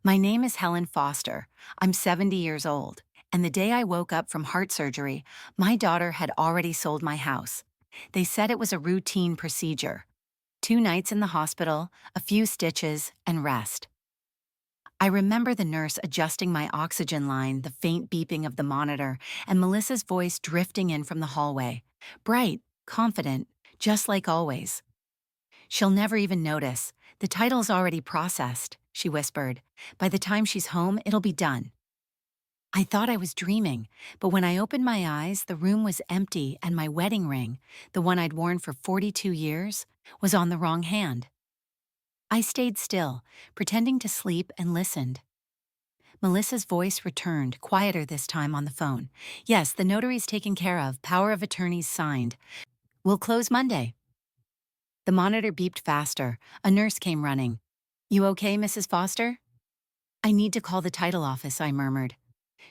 My name is Helen Foster. I'm 70 years old. And the day I woke up from heart surgery, my daughter had already sold my house. They said it was a routine procedure. 2 nights in the hospital, a few stitches, and rest. I remember the nurse adjusting my oxygen line, the faint beeping of the monitor, and Melissa's voice drifting in from the hallway. Bright, confident, just like always. She'll never even notice. The title's already processed, she whispered. By the time she's home, it'll be done. I thought I was dreaming, but when I opened my eyes, the room was empty and my wedding ring, the one I'd worn for 42 years, was on the wrong hand. I stayed still, pretending to sleep, and listened. Melissa's voice returned, quieter this time on the phone. Yes, the notary's taken care of, power of attorney's signed. We'll close Monday. The monitor beeped faster. A nurse came running. You okay, Mrs. Foster? I need to call the title office, I murmured.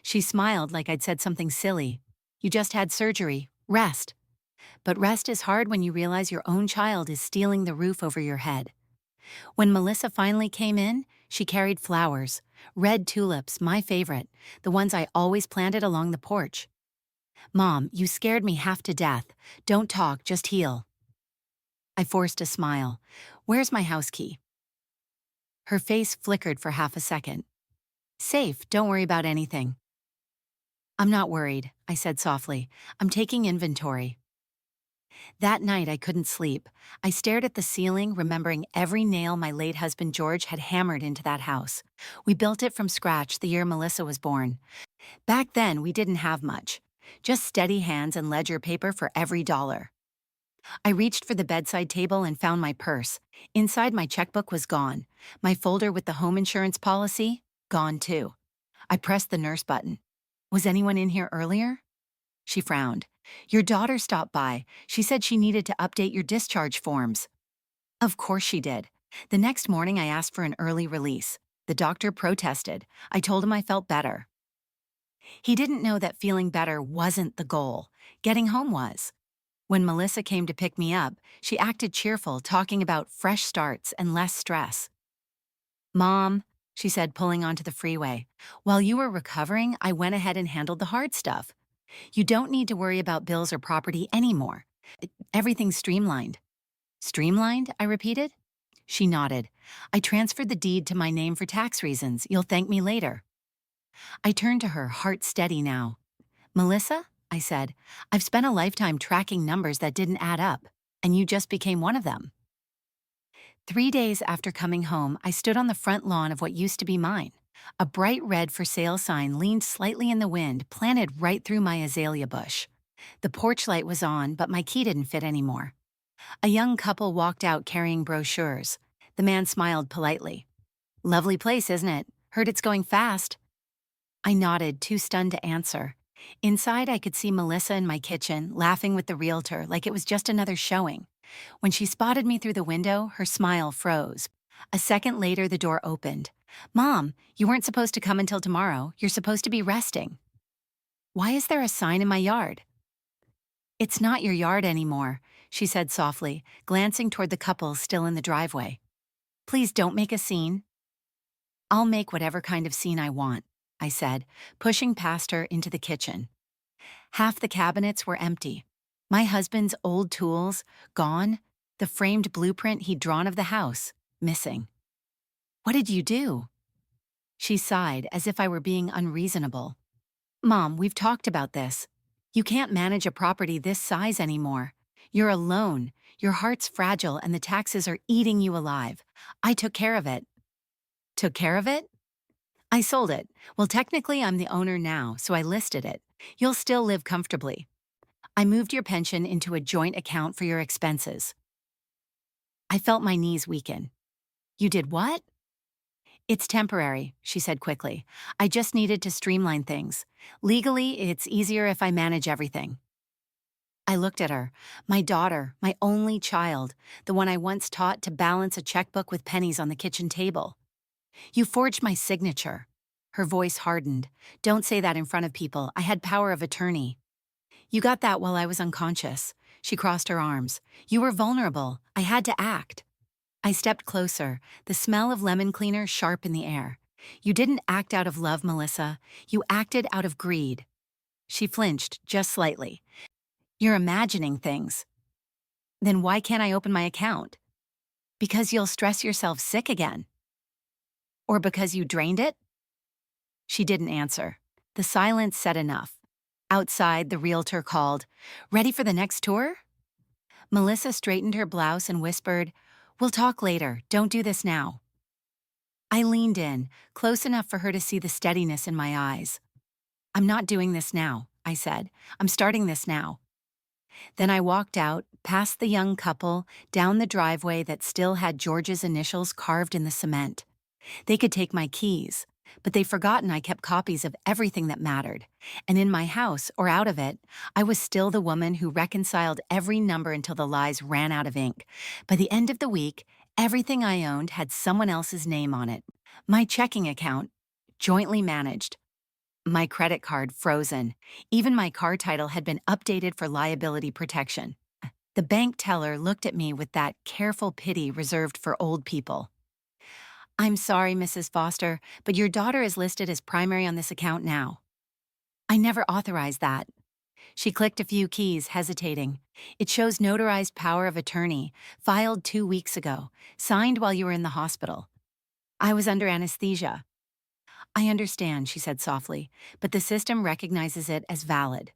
She smiled like I'd said something silly. You just had surgery. Rest. But rest is hard when you realize your own child is stealing the roof over your head. When Melissa finally came in, she carried flowers. Red tulips, my favorite, the ones I always planted along the porch. Mom, you scared me half to death. Don't talk, just heal. I forced a smile. Where's my house key? Her face flickered for half a second. Safe, don't worry about anything. I'm not worried, I said softly. I'm taking inventory. That night I couldn't sleep. I stared at the ceiling, remembering every nail my late husband George had hammered into that house. We built it from scratch the year Melissa was born. Back then, we didn't have much. Just steady hands and ledger paper for every dollar. I reached for the bedside table and found my purse. Inside, my checkbook was gone. My folder with the home insurance policy, gone too. I pressed the nurse button. Was anyone in here earlier? She frowned. Your daughter stopped by. She said she needed to update your discharge forms. Of course she did. The next morning I asked for an early release. The doctor protested. I told him I felt better. He didn't know that feeling better wasn't the goal. Getting home was. When Melissa came to pick me up, she acted cheerful, talking about fresh starts and less stress. Mom, she said, pulling onto the freeway, while you were recovering, I went ahead and handled the hard stuff. You don't need to worry about bills or property anymore. Everything's streamlined. Streamlined? I repeated. She nodded. I transferred the deed to my name for tax reasons. You'll thank me later. I turned to her, heart steady now. Melissa, I said, I've spent a lifetime tracking numbers that didn't add up, and you just became one of them. 3 days after coming home, I stood on the front lawn of what used to be mine. A bright red for sale sign leaned slightly in the wind, planted right through my azalea bush. The porch light was on, but my key didn't fit anymore. A young couple walked out carrying brochures. The man smiled politely. Lovely place, isn't it? Heard it's going fast. I nodded, too stunned to answer. Inside, I could see Melissa in my kitchen, laughing with the realtor like it was just another showing. When she spotted me through the window, her smile froze. A second later, the door opened. Mom, you weren't supposed to come until tomorrow. You're supposed to be resting. Why is there a sign in my yard? It's not your yard anymore, she said softly, glancing toward the couple still in the driveway. Please don't make a scene. I'll make whatever kind of scene I want, I said, pushing past her into the kitchen. Half the cabinets were empty. My husband's old tools, gone. The framed blueprint he'd drawn of the house, missing. What did you do? She sighed as if I were being unreasonable. Mom, we've talked about this. You can't manage a property this size anymore. You're alone, your heart's fragile, and the taxes are eating you alive. I took care of it. Took care of it? I sold it. Well, technically I'm the owner now, so I listed it. You'll still live comfortably. I moved your pension into a joint account for your expenses. I felt my knees weaken. You did what? It's temporary, she said quickly. I just needed to streamline things. Legally, it's easier if I manage everything. I looked at her, my daughter, my only child, the one I once taught to balance a checkbook with pennies on the kitchen table. You forged my signature. Her voice hardened. Don't say that in front of people. I had power of attorney. You got that while I was unconscious. She crossed her arms. You were vulnerable. I had to act. I stepped closer, the smell of lemon cleaner sharp in the air. You didn't act out of love, Melissa. You acted out of greed. She flinched just slightly. You're imagining things. Then why can't I open my account? Because you'll stress yourself sick again. Or because you drained it? She didn't answer. The silence said enough. Outside, the realtor called, "Ready for the next tour?" Melissa straightened her blouse and whispered, "We'll talk later. Don't do this now." I leaned in, close enough for her to see the steadiness in my eyes. "I'm not doing this now," I said. "I'm starting this now." Then I walked out, past the young couple, down the driveway that still had George's initials carved in the cement. They could take my keys, but they'd forgotten I kept copies of everything that mattered. And in my house, or out of it, I was still the woman who reconciled every number until the lies ran out of ink. By the end of the week, everything I owned had someone else's name on it. My checking account, jointly managed. My credit card frozen. Even my car title had been updated for liability protection. The bank teller looked at me with that careful pity reserved for old people. "I'm sorry, Mrs. Foster, but your daughter is listed as primary on this account now." "I never authorized that." She clicked a few keys, hesitating. "It shows notarized power of attorney, filed 2 weeks ago, signed while you were in the hospital." "I was under anesthesia." "I understand," she said softly, "but the system recognizes it as valid."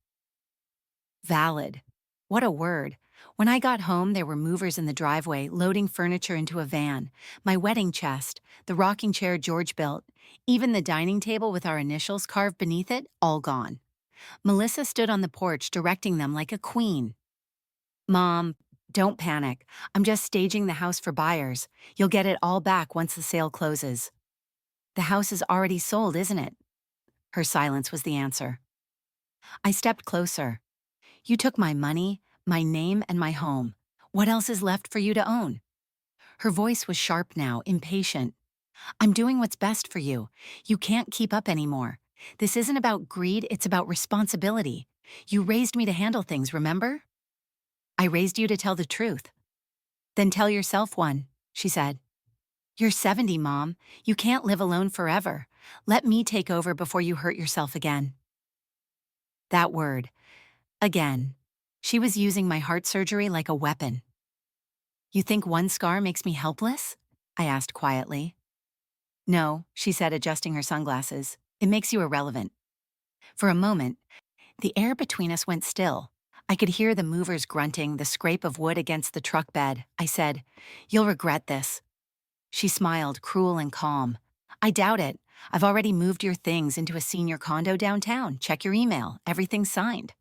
Valid. What a word. When I got home, there were movers in the driveway loading furniture into a van. My wedding chest, the rocking chair George built, even the dining table with our initials carved beneath it, all gone. Melissa stood on the porch directing them like a queen. "Mom, don't panic. I'm just staging the house for buyers. You'll get it all back once the sale closes." "The house is already sold, isn't it?" Her silence was the answer. I stepped closer. "You took my money, my name, and my home. What else is left for you to own?" Her voice was sharp now, impatient. "I'm doing what's best for you. You can't keep up anymore. This isn't about greed, it's about responsibility. You raised me to handle things, remember?" "I raised you to tell the truth." "Then tell yourself one," she said. "You're 70, Mom. You can't live alone forever. Let me take over before you hurt yourself again." That word, again. She was using my heart surgery like a weapon. "You think one scar makes me helpless?" I asked quietly. "No," she said, adjusting her sunglasses. "It makes you irrelevant." For a moment, the air between us went still. I could hear the movers grunting, the scrape of wood against the truck bed. I said, "You'll regret this." She smiled, cruel and calm. "I doubt it. I've already moved your things into a senior condo downtown. Check your email. Everything's signed."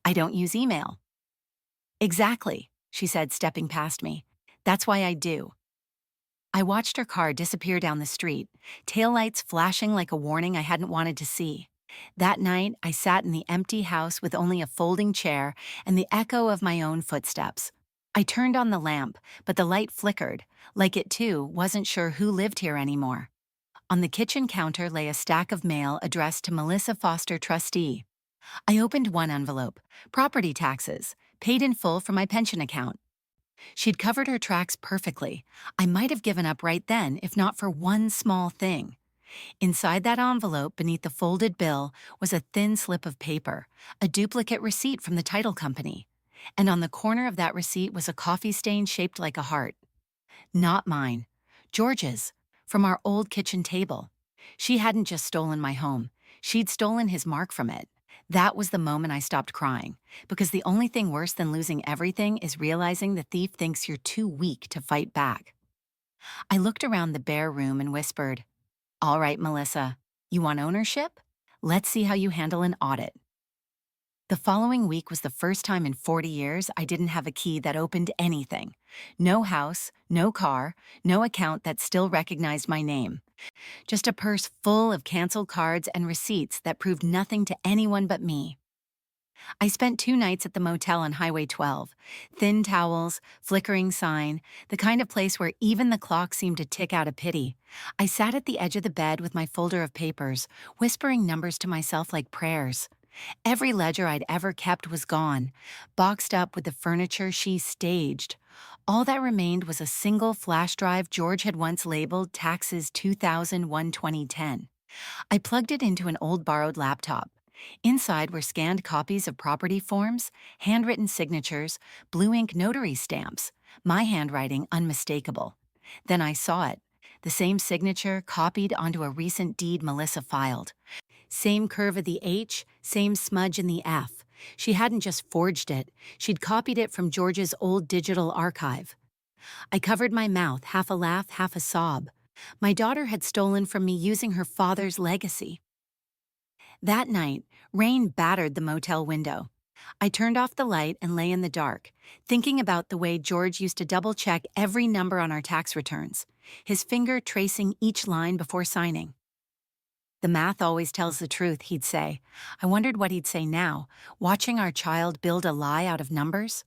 "I don't use email." "Exactly," she said, stepping past me. "That's why I do." I watched her car disappear down the street, taillights flashing like a warning I hadn't wanted to see. That night, I sat in the empty house with only a folding chair and the echo of my own footsteps. I turned on the lamp, but the light flickered, like it too wasn't sure who lived here anymore. On the kitchen counter lay a stack of mail addressed to Melissa Foster, trustee. I opened one envelope, property taxes, paid in full from my pension account. She'd covered her tracks perfectly. I might have given up right then if not for one small thing. Inside that envelope, beneath the folded bill, was a thin slip of paper, a duplicate receipt from the title company. And on the corner of that receipt was a coffee stain shaped like a heart. Not mine. George's, from our old kitchen table. She hadn't just stolen my home. She'd stolen his mark from it. That was the moment I stopped crying, because the only thing worse than losing everything is realizing the thief thinks you're too weak to fight back. I looked around the bare room and whispered, "All right, Melissa, you want ownership? Let's see how you handle an audit." The following week was the first time in 40 years I didn't have a key that opened anything. No house, no car, no account that still recognized my name. Just a purse full of canceled cards and receipts that proved nothing to anyone but me. I spent 2 nights at the motel on Highway 12. Thin towels, flickering sign, the kind of place where even the clock seemed to tick out of pity. I sat at the edge of the bed with my folder of papers, whispering numbers to myself like prayers. Every ledger I'd ever kept was gone, boxed up with the furniture she staged. All that remained was a single flash drive George had once labeled Taxes 2001-2010. I plugged it into an old borrowed laptop. Inside were scanned copies of property forms, handwritten signatures, blue ink notary stamps, my handwriting unmistakable. Then I saw it. The same signature copied onto a recent deed Melissa filed. Same curve of the H, same smudge in the F. She hadn't just forged it, she'd copied it from George's old digital archive. I covered my mouth, half a laugh, half a sob. My daughter had stolen from me using her father's legacy. That night, rain battered the motel window. I turned off the light and lay in the dark, thinking about the way George used to double-check every number on our tax returns, his finger tracing each line before signing. The math always tells the truth, he'd say. I wondered what he'd say now, watching our child build a lie out of numbers.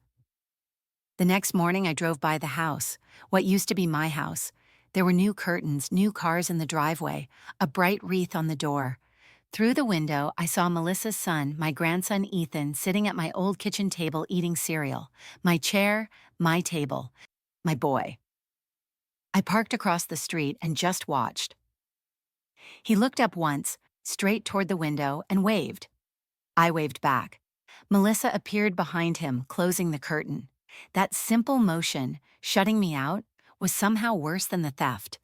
The next morning I drove by the house, what used to be my house. There were new curtains, new cars in the driveway, a bright wreath on the door. Through the window, I saw Melissa's son, my grandson Ethan, sitting at my old kitchen table eating cereal. My chair, my table, my boy. I parked across the street and just watched. He looked up once, straight toward the window, and waved. I waved back. Melissa appeared behind him, closing the curtain. That simple motion, shutting me out, was somehow worse than the theft.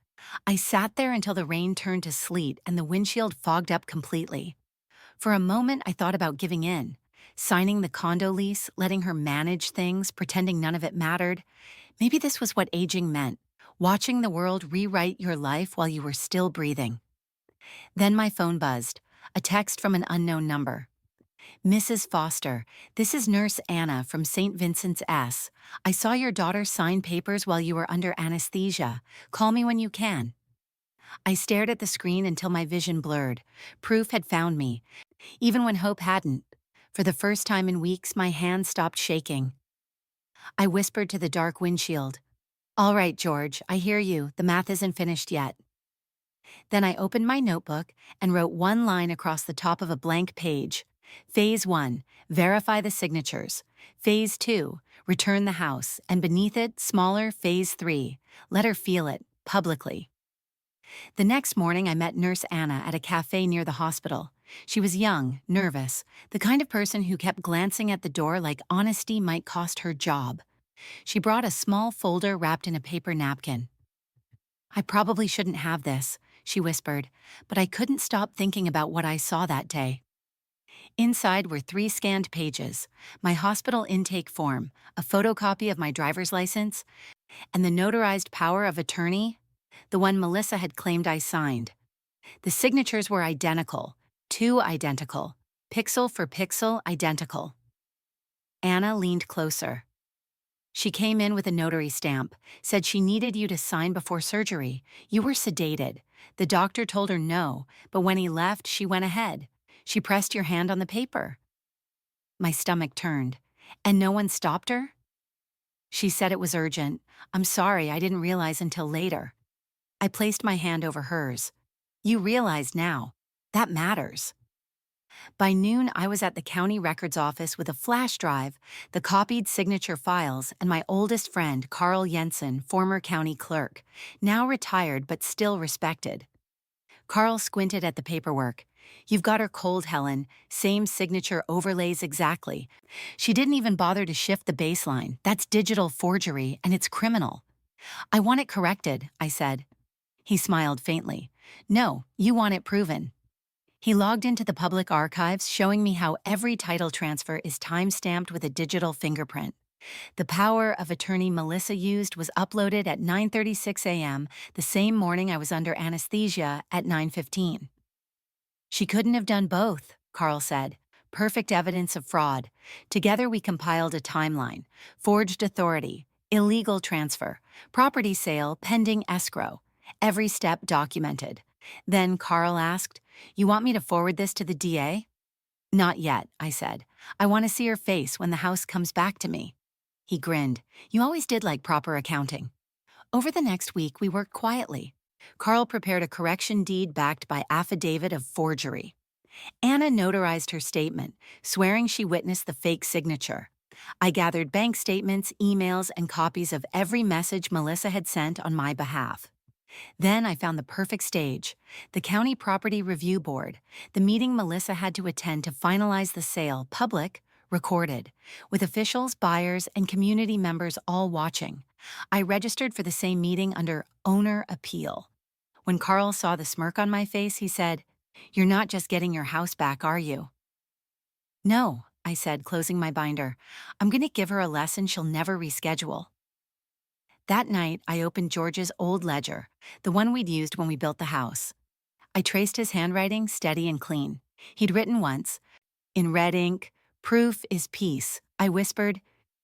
I sat there until the rain turned to sleet and the windshield fogged up completely. For a moment, I thought about giving in, signing the condo lease, letting her manage things, pretending none of it mattered. Maybe this was what aging meant, watching the world rewrite your life while you were still breathing. Then my phone buzzed, a text from an unknown number. Mrs. Foster, this is Nurse Anna from St. Vincent's S. I saw your daughter sign papers while you were under anesthesia. Call me when you can. I stared at the screen until my vision blurred. Proof had found me, even when hope hadn't. For the first time in weeks, my hand stopped shaking. I whispered to the dark windshield. All right, George, I hear you. The math isn't finished yet. Then I opened my notebook and wrote one line across the top of a blank page. Phase 1, verify the signatures. Phase 2, return the house. And beneath it, smaller, Phase 3, let her feel it, publicly. The next morning, I met Nurse Anna at a cafe near the hospital. She was young, nervous, the kind of person who kept glancing at the door like honesty might cost her job. She brought a small folder wrapped in a paper napkin. I probably shouldn't have this, she whispered, but I couldn't stop thinking about what I saw that day. Inside were 3 scanned pages, my hospital intake form, a photocopy of my driver's license, and the notarized power of attorney, the one Melissa had claimed I signed. The signatures were identical, 2 identical, pixel for pixel identical. Anna leaned closer. She came in with a notary stamp, said she needed you to sign before surgery. You were sedated. The doctor told her no, but when he left, she went ahead. She pressed your hand on the paper. My stomach turned. And no one stopped her? She said it was urgent. I'm sorry, I didn't realize until later. I placed my hand over hers. You realize now. That matters. By noon, I was at the county records office with a flash drive, the copied signature files, and my oldest friend, Carl Jensen, former county clerk, now retired but still respected. Carl squinted at the paperwork. You've got her cold, Helen. Same signature overlays exactly. She didn't even bother to shift the baseline. That's digital forgery, and it's criminal. I want it corrected, I said. He smiled faintly. No, you want it proven. He logged into the public archives, showing me how every title transfer is time-stamped with a digital fingerprint. The power of attorney Melissa used was uploaded at 9:36 a.m., the same morning I was under anesthesia at 9:15. She couldn't have done both, Carl said. Perfect evidence of fraud. Together we compiled a timeline. Forged authority, illegal transfer, property sale pending escrow. Every step documented. Then Carl asked, You want me to forward this to the DA? Not yet, I said. I want to see her face when the house comes back to me. He grinned. You always did like proper accounting. Over the next week, we worked quietly. Carl prepared a correction deed backed by affidavit of forgery. Anna notarized her statement, swearing she witnessed the fake signature. I gathered bank statements, emails, and copies of every message Melissa had sent on my behalf. Then I found the perfect stage, the County Property Review Board, the meeting Melissa had to attend to finalize the sale, public, recorded, with officials, buyers, and community members all watching. I registered for the same meeting under owner appeal. When Carl saw the smirk on my face, he said, "You're not just getting your house back, are you?" "No," I said, closing my binder. "I'm going to give her a lesson she'll never reschedule." That night, I opened George's old ledger, the one we'd used when we built the house. I traced his handwriting, steady and clean. He'd written once, in red ink, "Proof is peace." I whispered,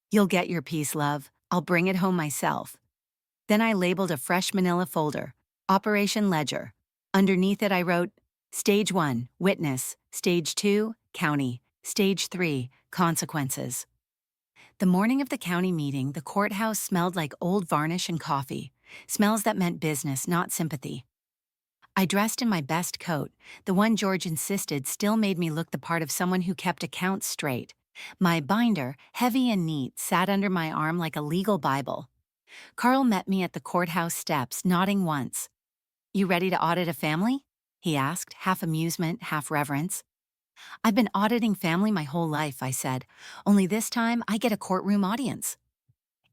"You'll get your peace, love. I'll bring it home myself." Then I labeled a fresh manila folder, Operation Ledger. Underneath it, I wrote, Stage 1, Witness. Stage 2, County. Stage 3, Consequences. The morning of the county meeting, the courthouse smelled like old varnish and coffee, smells that meant business, not sympathy. I dressed in my best coat, the one George insisted still made me look the part of someone who kept accounts straight. My binder, heavy and neat, sat under my arm like a legal Bible. Carl met me at the courthouse steps, nodding once. "You ready to audit a family?" he asked, half amusement, half reverence. "I've been auditing family my whole life," I said, "only this time I get a courtroom audience."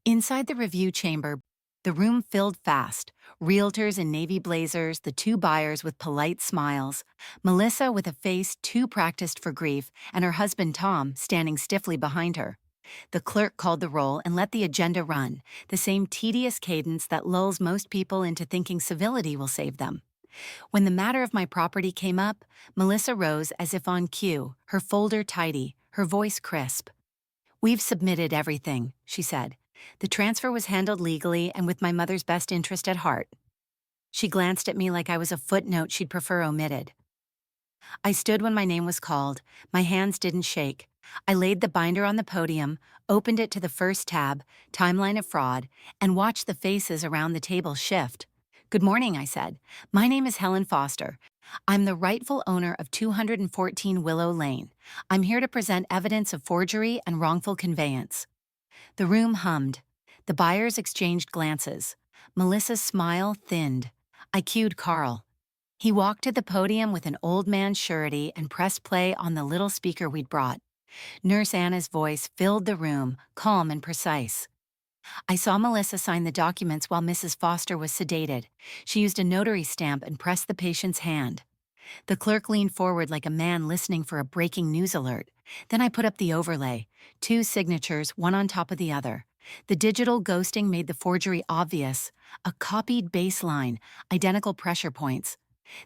Inside the review chamber, the room filled fast. Realtors in navy blazers, the two buyers with polite smiles, Melissa with a face too practiced for grief, and her husband Tom standing stiffly behind her. The clerk called the roll and let the agenda run, the same tedious cadence that lulls most people into thinking civility will save them. When the matter of my property came up, Melissa rose as if on cue, her folder tidy, her voice crisp. "We've submitted everything," she said. "The transfer was handled legally and with my mother's best interest at heart." She glanced at me like I was a footnote she'd prefer omitted. I stood when my name was called. My hands didn't shake. I laid the binder on the podium, opened it to the first tab, Timeline of Fraud, and watched the faces around the table shift. "Good morning," I said. "My name is Helen Foster. I'm the rightful owner of 214 Willow Lane. I'm here to present evidence of forgery and wrongful conveyance." The room hummed. The buyers exchanged glances. Melissa's smile thinned. I cued Carl. He walked to the podium with an old man's surety and pressed play on the little speaker we'd brought. Nurse Anna's voice filled the room, calm and precise. I saw Melissa sign the documents while Mrs. Foster was sedated. She used a notary stamp and pressed the patient's hand. The clerk leaned forward like a man listening for a breaking news alert. Then I put up the overlay, two signatures, one on top of the other. The digital ghosting made the forgery obvious, a copied baseline, identical pressure points.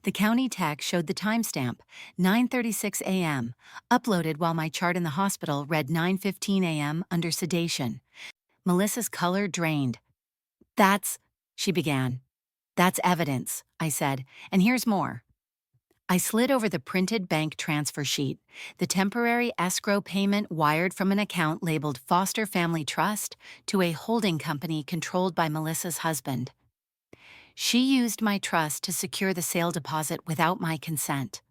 The county tech showed the timestamp, 9:36 a.m., uploaded while my chart in the hospital read 9:15 a.m. under sedation. Melissa's color drained. "That's," she began. "That's evidence," I said, "and here's more." I slid over the printed bank transfer sheet, the temporary escrow payment wired from an account labeled Foster Family Trust to a holding company controlled by Melissa's husband. She used my trust to secure the sale deposit without my consent.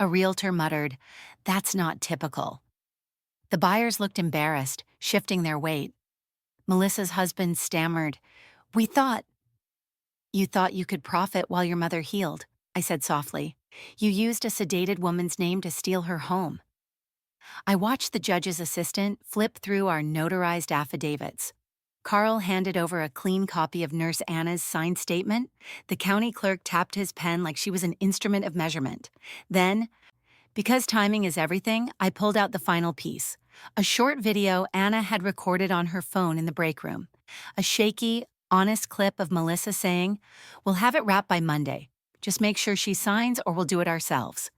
A realtor muttered, "That's not typical." The buyers looked embarrassed, shifting their weight. Melissa's husband stammered, "We thought—" "You thought you could profit while your mother healed," I said softly. "You used a sedated woman's name to steal her home." I watched the judge's assistant flip through our notarized affidavits. Carl handed over a clean copy of Nurse Anna's signed statement. The county clerk tapped his pen like she was an instrument of measurement. Then, because timing is everything, I pulled out the final piece. A short video Anna had recorded on her phone in the break room. A shaky, honest clip of Melissa saying, "We'll have it wrapped by Monday. Just make sure she signs or we'll do it ourselves."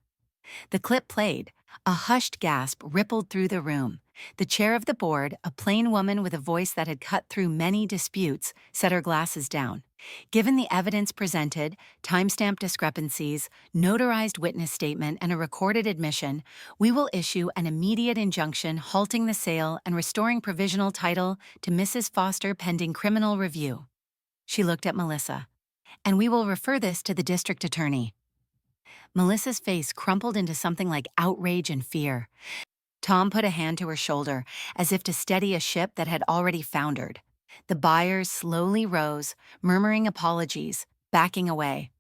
The clip played. A hushed gasp rippled through the room. The chair of the board, a plain woman with a voice that had cut through many disputes, set her glasses down. "Given the evidence presented, timestamp discrepancies, notarized witness statement, and a recorded admission, we will issue an immediate injunction halting the sale and restoring provisional title to Mrs. Foster pending criminal review." She looked at Melissa. "And we will refer this to the district attorney." Melissa's face crumpled into something like outrage and fear. Tom put a hand to her shoulder, as if to steady a ship that had already foundered. The buyers slowly rose, murmuring apologies, backing away.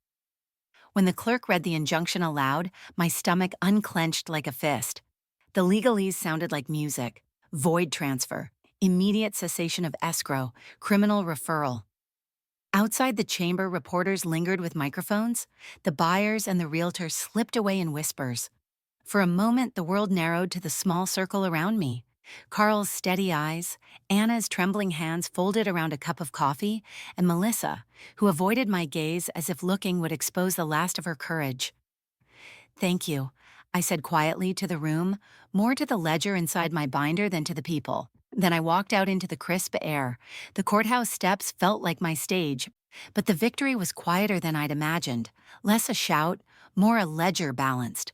When the clerk read the injunction aloud, my stomach unclenched like a fist. The legalese sounded like music: void transfer, immediate cessation of escrow, criminal referral. Outside the chamber, reporters lingered with microphones. The buyers and the realtor slipped away in whispers. For a moment, the world narrowed to the small circle around me. Carl's steady eyes, Anna's trembling hands folded around a cup of coffee, and Melissa, who avoided my gaze as if looking would expose the last of her courage. "Thank you," I said quietly to the room, more to the ledger inside my binder than to the people. Then I walked out into the crisp air. The courthouse steps felt like my stage, but the victory was quieter than I'd imagined, less a shout, more a ledger balanced.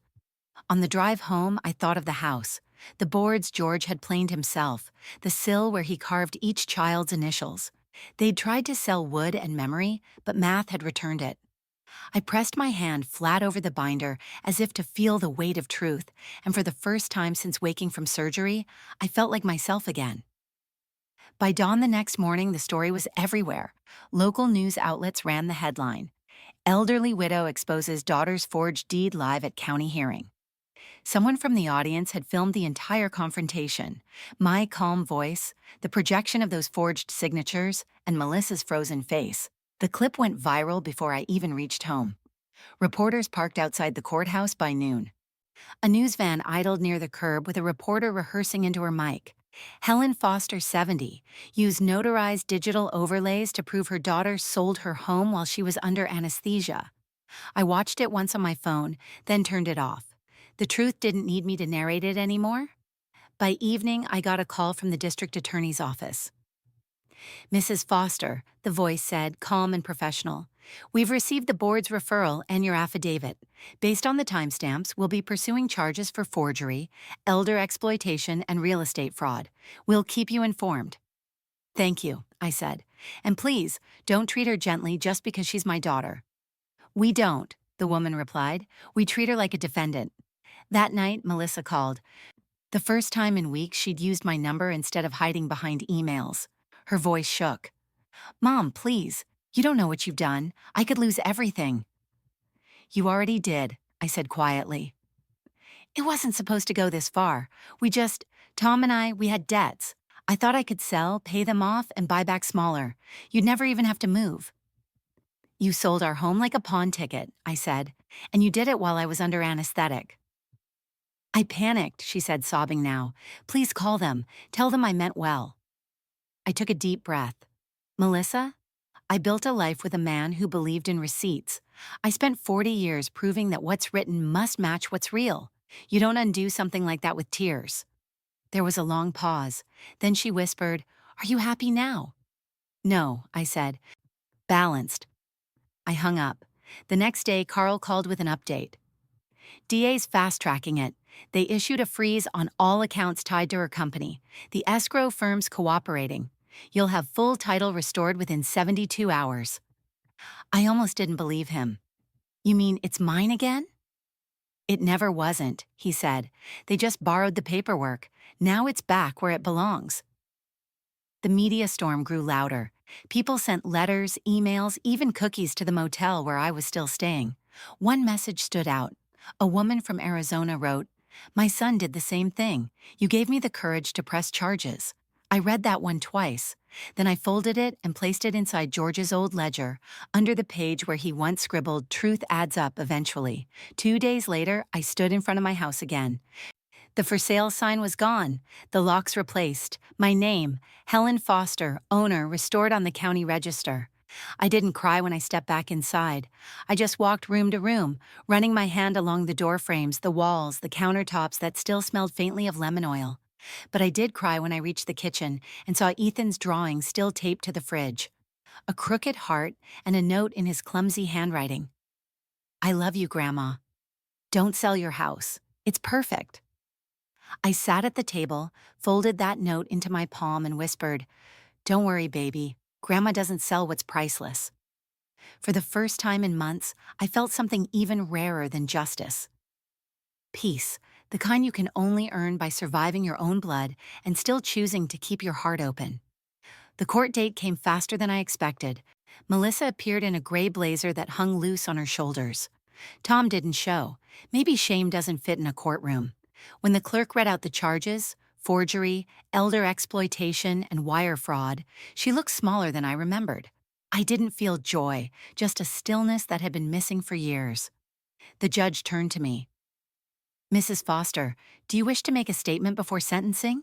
On the drive home, I thought of the house, the boards George had planed himself, the sill where he carved each child's initials. They'd tried to sell wood and memory, but math had returned it. I pressed my hand flat over the binder as if to feel the weight of truth, and for the first time since waking from surgery, I felt like myself again. By dawn the next morning, the story was everywhere. Local news outlets ran the headline: "Elderly widow exposes daughter's forged deed live at county hearing." Someone from the audience had filmed the entire confrontation. My calm voice, the projection of those forged signatures, and Melissa's frozen face. The clip went viral before I even reached home. Reporters parked outside the courthouse by noon. A news van idled near the curb with a reporter rehearsing into her mic. Helen Foster, 70, used notarized digital overlays to prove her daughter sold her home while she was under anesthesia. I watched it once on my phone, then turned it off. The truth didn't need me to narrate it anymore. By evening, I got a call from the district attorney's office. "Mrs. Foster," the voice said, calm and professional, "we've received the board's referral and your affidavit. Based on the timestamps, we'll be pursuing charges for forgery, elder exploitation, and real estate fraud. We'll keep you informed." "Thank you," I said. "And please, don't treat her gently just because she's my daughter." "We don't," the woman replied. "We treat her like a defendant." That night, Melissa called. The first time in weeks she'd used my number instead of hiding behind emails. Her voice shook. "Mom, please. You don't know what you've done. I could lose everything." "You already did," I said quietly. "It wasn't supposed to go this far. Tom and we had debts. I thought I could sell, pay them off, and buy back smaller. You'd never even have to move." "You sold our home like a pawn ticket," I said, "and you did it while I was under anesthetic." "I panicked," she said, sobbing now. "Please call them. Tell them I meant well." I took a deep breath. "Melissa, I built a life with a man who believed in receipts. I spent 40 years proving that what's written must match what's real. You don't undo something like that with tears." There was a long pause. Then she whispered, "Are you happy now?" "No," I said. "Balanced." I hung up. The next day, Carl called with an update. "DA's fast-tracking it. They issued a freeze on all accounts tied to her company. The escrow firm's cooperating. You'll have full title restored within 72 hours. I almost didn't believe him. "You mean it's mine again?" "It never wasn't," he said. "They just borrowed the paperwork. Now it's back where it belongs." The media storm grew louder. People sent letters, emails, even cookies to the motel where I was still staying. One message stood out. A woman from Arizona wrote, "My son did the same thing. You gave me the courage to press charges." I read that one twice. Then I folded it and placed it inside George's old ledger, under the page where he once scribbled, "Truth adds up eventually." 2 days later, I stood in front of my house again. The for sale sign was gone, the locks replaced, my name, Helen Foster, owner, restored on the county register. I didn't cry when I stepped back inside. I just walked room to room, running my hand along the door frames, the walls, the countertops that still smelled faintly of lemon oil. But I did cry when I reached the kitchen and saw Ethan's drawing still taped to the fridge. A crooked heart and a note in his clumsy handwriting. "I love you, Grandma. Don't sell your house. It's perfect." I sat at the table, folded that note into my palm and whispered, "Don't worry, baby. Grandma doesn't sell what's priceless." For the first time in months, I felt something even rarer than justice. Peace, the kind you can only earn by surviving your own blood and still choosing to keep your heart open. The court date came faster than I expected. Melissa appeared in a gray blazer that hung loose on her shoulders. Tom didn't show. Maybe shame doesn't fit in a courtroom. When the clerk read out the charges, forgery, elder exploitation, and wire fraud, she looked smaller than I remembered. I didn't feel joy, just a stillness that had been missing for years. The judge turned to me. "Mrs. Foster, do you wish to make a statement before sentencing?"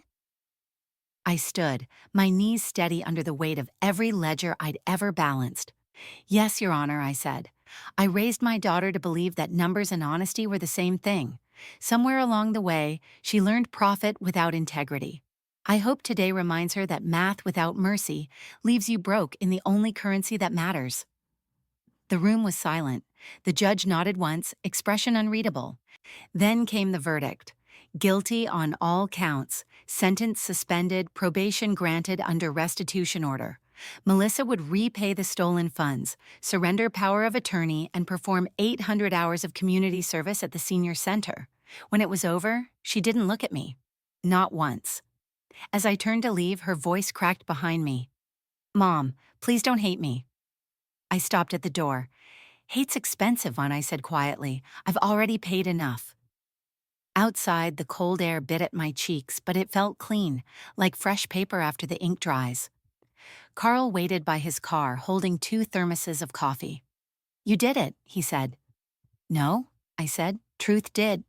I stood, my knees steady under the weight of every ledger I'd ever balanced. "Yes, Your Honor," I said. "I raised my daughter to believe that numbers and honesty were the same thing. Somewhere along the way, she learned profit without integrity. I hope today reminds her that math without mercy leaves you broke in the only currency that matters." The room was silent. The judge nodded once, expression unreadable. Then came the verdict. Guilty on all counts, sentence suspended, probation granted under restitution order. Melissa would repay the stolen funds, surrender power of attorney, and perform 800 hours of community service at the senior center. When it was over, she didn't look at me. Not once. As I turned to leave, her voice cracked behind me. "Mom, please don't hate me." I stopped at the door. "Hate's expensive," I said quietly. "I've already paid enough." Outside, the cold air bit at my cheeks, but it felt clean, like fresh paper after the ink dries. Carl waited by his car, holding 2 thermoses of coffee. "You did it," he said. "No," I said. "Truth did."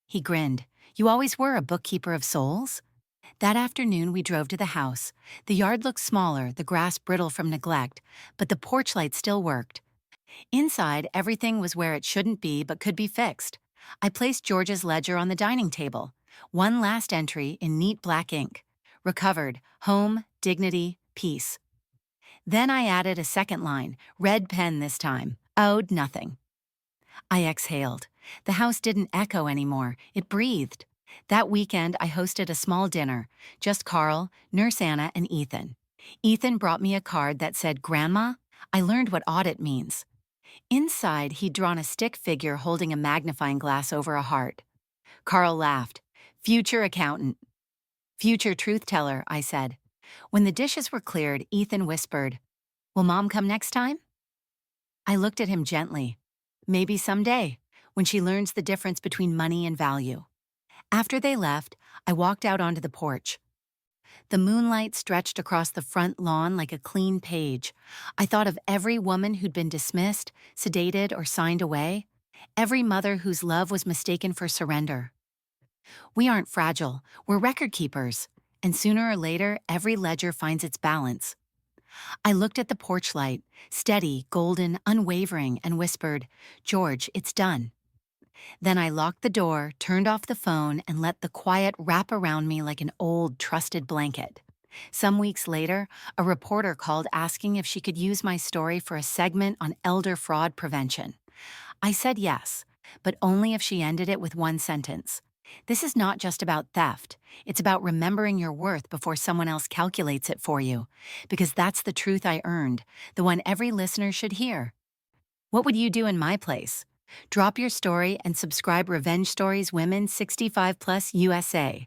He grinned. "You always were a bookkeeper of souls?" That afternoon, we drove to the house. The yard looked smaller, the grass brittle from neglect, but the porch light still worked. Inside, everything was where it shouldn't be but could be fixed. I placed George's ledger on the dining table. One last entry in neat black ink. Recovered, home, dignity, peace. Then I added a second line, red pen this time. Owed nothing. I exhaled. The house didn't echo anymore, it breathed. That weekend, I hosted a small dinner. Just Carl, Nurse Anna, and Ethan. Ethan brought me a card that said, "Grandma, I learned what audit means." Inside, he'd drawn a stick figure holding a magnifying glass over a heart. Carl laughed. "Future accountant." "Future truth teller," I said. When the dishes were cleared, Ethan whispered, "Will Mom come next time?" I looked at him gently. "Maybe someday, when she learns the difference between money and value." After they left, I walked out onto the porch. The moonlight stretched across the front lawn like a clean page. I thought of every woman who'd been dismissed, sedated, or signed away. Every mother whose love was mistaken for surrender. We aren't fragile, we're record keepers. And sooner or later, every ledger finds its balance. I looked at the porch light, steady, golden, unwavering, and whispered, "George, it's done." Then I locked the door, turned off the phone, and let the quiet wrap around me like an old, trusted blanket. Some weeks later, a reporter called asking if she could use my story for a segment on elder fraud prevention. I said yes, but only if she ended it with one sentence. "This is not just about theft. It's about remembering your worth before someone else calculates it for you. Because that's the truth I earned, the one every listener should hear." What would you do in my place? Drop your story and subscribe Revenge Stories Women 65 Plus USA.